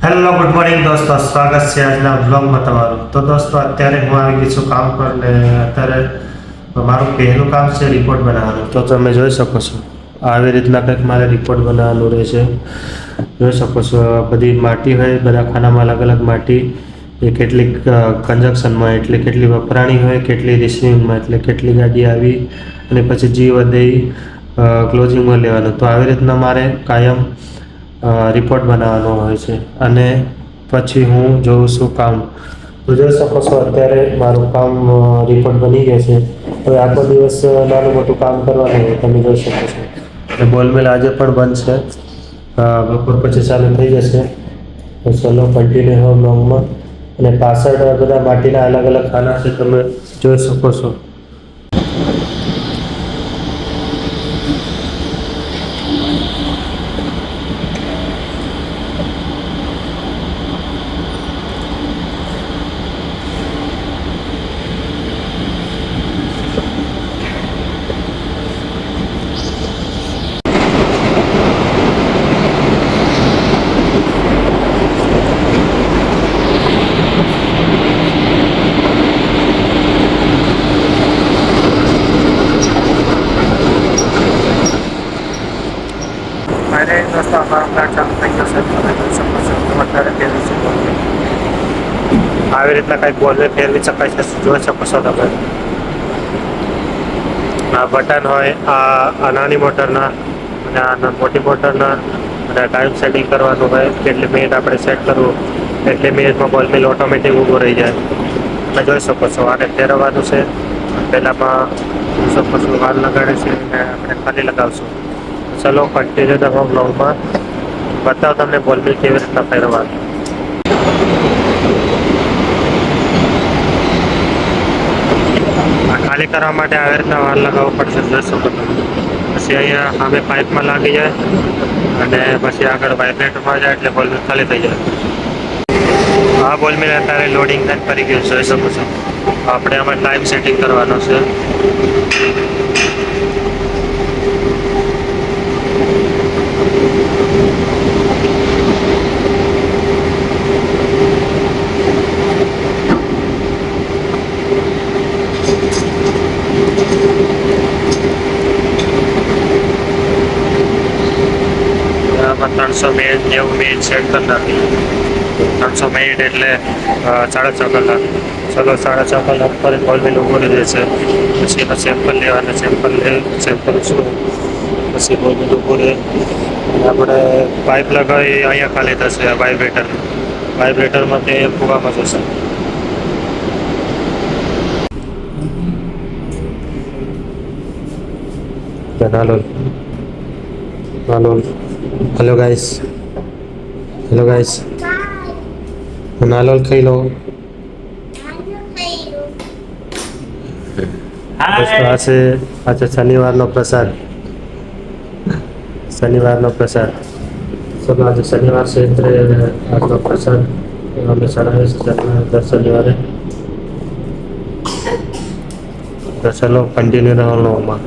Hello good morning દોસ્તો, સ્વાગત છે આજના બ્લોગમાં તમારું. તો દોસ્તો અત્યારે હું આવી ગઈ છું કામ પર ને અત્યારે મારું પહેલું કામ છે રિપોર્ટ બનાવવાનું. તો તમે જોઈ શકો છો આવી રીતના કંઈક મારે રિપોર્ટ બનાવવાનું રહેશે. જોઈ શકો છો બધી માટી હોય, બધા ખાનામાં અલગ અલગ માટી, એ કેટલીક કન્જક્શનમાં એટલે કેટલી વપરાણી હોય, કેટલી રિસીવિંગમાં એટલે કેટલી ગાડી આવી, અને પછી જી વધે ક્લોઝિંગમાં લેવાનું. તો આવી રીતના મારે કાયમ રિપોર્ટ બનાવવાનો હોય છે અને પછી હું જોઉં છું કામ. તો જોઈ શકો છો અત્યારે મારું કામ રિપોર્ટ બની ગયા છે. હવે આખો દિવસ નાનું મોટું કામ કરવાનું હોય, તમે જોઈ શકો છો. અને બોલમેલ આજે પણ બંધ છે, બપોર પછી ચાલુ થઈ જશે. તો ચલો કન્ટિન્યુ હો બ્લોગમાં. અને પાછળ બધા માટીના અલગ અલગ ખાના છે, તમે જોઈ શકો છો. અરે દોસ્તો અમારો પ્લાન ચાલુ થઈ ગયો છે. તમે જોઈ શકો છો અત્યારે ફેરવી શકો. આવી રીતના કંઈક બોલને ફેરવી શકાય છે, જોઈ શકો છો તમે. આ બટન હોય આ નાની મોટરના અને આ મોટી મોટરના, અને ટાઈમ સેટિંગ કરવાનું હોય, કેટલી મિનિટ આપણે સેટ કરવું, એટલી મિનિટમાં બોલ મિલ ઓટોમેટિક ઊભો રહી જાય. તમે જોઈ શકો છો આને ફેરવવાનું છે. પહેલાંમાં શકો છો વાલ લગાડે છે અને આપણે ખાલી લગાવશું. ચલો કન્ટિન્યુ તમે બ્લોગમાં બતાવો તમને બોલ મિલ કેવી રીતના ફેરવવાનું. ખાલી કરવા માટે આવી રીતના વાલ લગાવવો પડશે, જોઈ શકો તમે. પછી અહીંયા સામે પાઇપમાં લાગી જાય અને પછી આગળ વાઇબ્રેટરમાં જાય એટલે બોલ મિલ ખાલી થઈ જાય. આ બોલ મિલ અત્યારે લોડિંગ કરી ગયું, જોઈ શકો છો. આપણે આમાં ટાઈમ સેટિંગ કરવાનો છે. આમાં 300 મિનિટ 90 મિનિટ સેટ કરી નાખી. 300 મિનિટ એટલે 6.5 કલાક. ચલો 6.5 કલાક પર બોલ મિલ ઊભો રહી જશે. પછી એમાં સેમ્પલ લેવાના, સેમ્પલ શું પછી બોલ મિલ ઊભો રહે. આપણે પાઇપ લગાવી અહીંયા ખાલી થશે. વાઇબ્રેટરમાં તે ફુવામાં જશે. હાલો ગાઈસ, નાલોલ ખાઈ લો. આજે શનિવારનો પ્રસાદ. ચલો આજે શનિવાર છે એટલે આજનો પ્રસાદ અમે ચડાવીએ છીએ દર શનિવારે. તો ચલો કન્ટિન્યુ રહેવાનું.